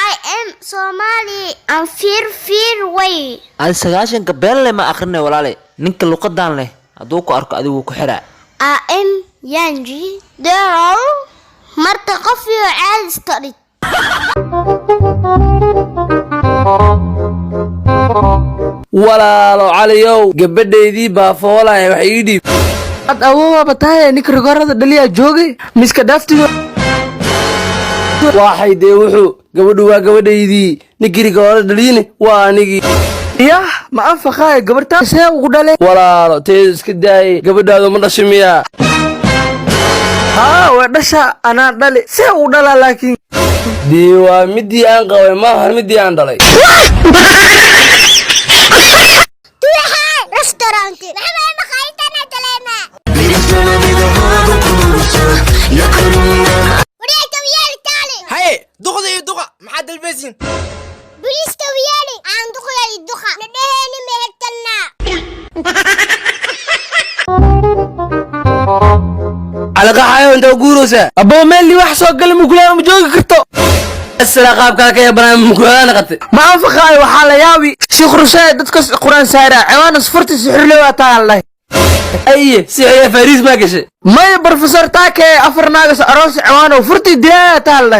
I am Somali and fear way. aan sagaashanka been leh ma akhrinay walaale ninka luqadan leh haduu ku arko adigu ku xiraa I am Yanji Daryl marta qof iyo caad iska dhig walaalo caliyow gabadhaydii baa foolay wax ii dhiib ad awoaba tahay ninka rogorada dhaliya joogay miska dhaftiyo waxay dee wuxuu gabadhu waa gabadhaydii ninkii rogorada dhaliyne waa anigii yah ma anfaqaay gabartaa see ugu dhale walaalo teedu iska daayay gabadhaadu ma dhashay miyaa haa waa dhasha anaa dhali see ugu dhalaa laakiin dee waa midii aan qabay maahan midii aan dhalay restaurant maxaa maqaayadana dalena wariga wiil taale hay duqa maxaa dalbaysin bariiska wiil aan duqa nadheeni mehertana alaqa hayo inta guurosa abo meel wax soo gal mugulaa ma joogi karto asla qaabka ka yaabana mugulaa qatay ma anfaqay waxa la yaabi sheekh rushay dadka quraan saara ciwaan sfarti sixir loo taala ay si ay fariis ma gashay may professor taake afarnaagas aroos ciwaan furti diyaa taala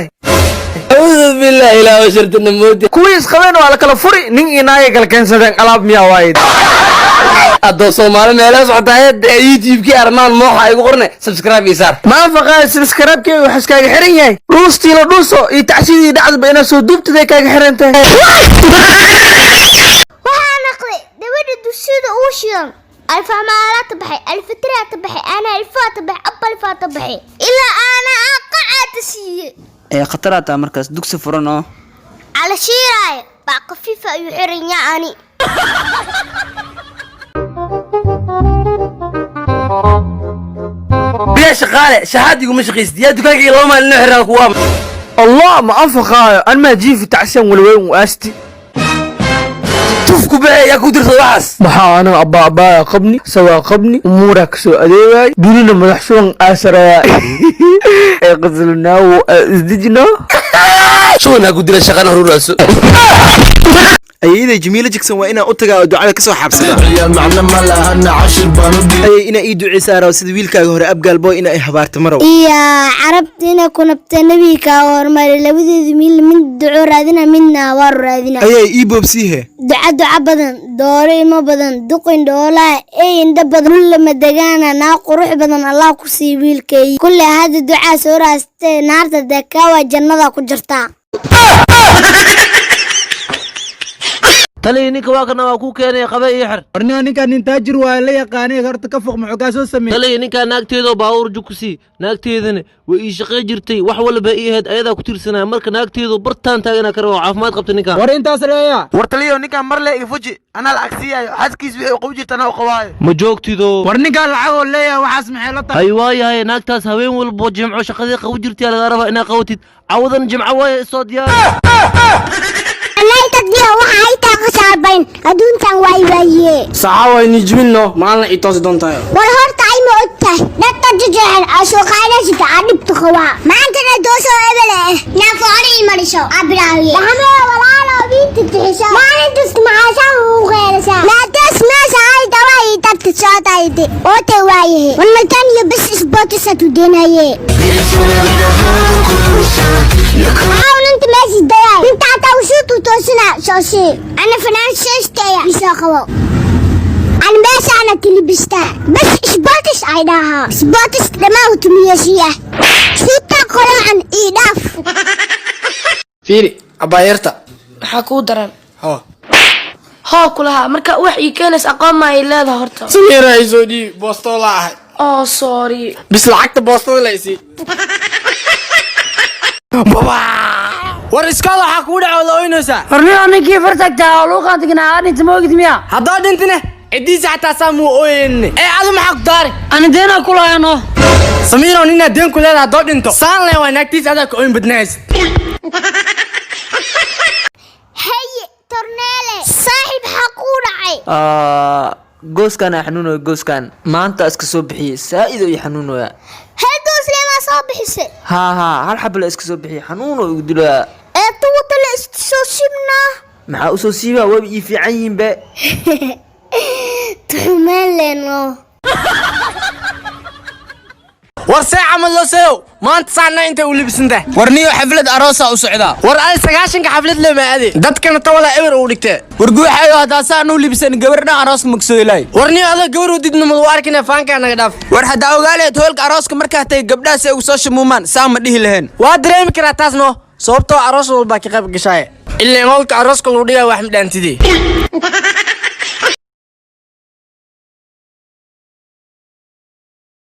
أعوذ بالله إلى وشرت النموذج كويس خلينا على كلا فري نين إناي كلا كنسدن ألعاب ميا وايد أدو سومالي ميلاس وحتى يوتيوب كي أرمان موحى يقولنا سبسكرايب يسار ما فقط سبسكرايب كي وحس كاي حريني روستي لو دوسو يتعسيد يدعس بين سودوبت ذي كاي حرنته وأنا قلي دبر الدسود أوشيان ألف مالات بحي ألف ترات بحي أنا ألفات بحي أبل فات بحي إلا أنا أقعد سي khataraata markaas dugsi furan oo على شيراي بقى خفيفة يحرن يعني بيا شغالة شهادي ومش غيس يا دكاك لو ما لنا حرا كوام الله ما انفقايا انا ما جي في تعسين والوين واستي تفكوا بقى يا كودر صلاحس ما انا ابا قبني سوا قبني امورك سو اديواي دوننا مدحشون اسرا قتلنا وازدجنا شو انا كودر شغاله راسو ayay Jamiila Jackson waa inaan u tagaa oo ducada ka soo xabsada ayaa macna ma lahan cashir baan u dhigay ina ii duceysaaraa sida wiilkaaga hore abgaal boy ina ay habaarto marow يا عربتنا كنت نبيك ورمال لبدي من دعو رادنا منا ور رادنا ayay ii boobsiihe دعاء بدن دوري ما بدن دقين دولا اي اند بدن لما دغانا نا قروح بدن الله كسي ويلكي كل هذا دعاء سوراستي نارتا دكاوا جندا ku jirta tali ninka waa kana waa ku keenay qaba iyo xir warniyo ninka nin taajir waa la yaqaanay horta ka foq muxuu ka soo sameeyay tali ninka naagteedo baawur jukusi naagteedana way ii shaqay jirtay wax walba ii ahayd ayada ku tirsanaa marka naagteedo bartaan taagana karo caafimaad qabta ninka war intaas leeya war taliyo ninka mar le ifuji ana lacag siiyayo xaskiis wixii qow jirtana oo qawaayo ma joogtido war ninka lacag oo leeya waxaas maxay la tahay hay waayahay naagtaas haween walba jimco shaqadii qaw jirtay laga rabaa inaa qawtid cawdan jimco way soo diyaar أنا تديها وحاي تاقصابين أدون تان واي صحاوة نجمينو معنا إيطاس دون تايو والهور تايم أوتا لا تججعن أسوق على ستعرب تخوا ما عندنا دوسو إبلا نافوري مرشو أبراوي لحمي ولا لا بيت تحشو ما عندس معاشا وغيرسا لا تسمع ساي دواي تبتساتا يدي أوتي وايه والمكان يبس إسبوتي ستودينا يه حاول انت ماشي داي انت عتاوشوتو توسنا شوشي انا فنان شيشتايا يساقوا انا بس انا تلبستا بس اسبوتس عيداها اسبوتس لما وتميشيه سيتا قران ايداف فيري أبايرتا maxaa kuu daran ها hoo kulaha marka wax ii keenays aqoon ma ay leedahay horta سميرا يزودي بوستولا أحد oo sorry بس لعقت بوستولا يسي بابا war iskaada waxa ku dhaco looynaysa horniyo ninkii fartagta oo loo qaadgnaa aan inta moogid miya hadaa dhintine cidiisa xataa saamu ooyeen ee adu maxaa ku daari aan deena kulaano samiiro nina deen ku leedahay doo dhinto saan lee waa naagtiis adaa ka ooyin badnays هي تورنيلي صاحب حقورعي gooskan xanuuno gooskan maanta iska soo bixiyay saa'ido iyo xanuunoya هدوس لما صابح سي ha hal xabla iska soo bixiyay xanuuno ugu dilaa توت اللي soo sibnaa maxaa u soo siiba waba ii fiican yihiin be tumeleno war see camal loo seeyo maanta saana intay u libisanta war niyo xaflad aroosa u socdaa war ay 9 xaflad lama aade dadkana tawala eber u dhigtay war guuxayo hadaa saan u libisan gabadha aroos magsoo ilay war niyo ada gabar u didna mad waarkina faanka naga dhaaf war hadaa ogaaleed hoolka arooska markaa tay gabdhaas ay ugu soo shamuumaan saama dhihi lahayn waa dareemi karaa taas no sababtoo aroos walba ka qayb gashay ilaa hoolka arooska lagu dhigaa wax midhaantidii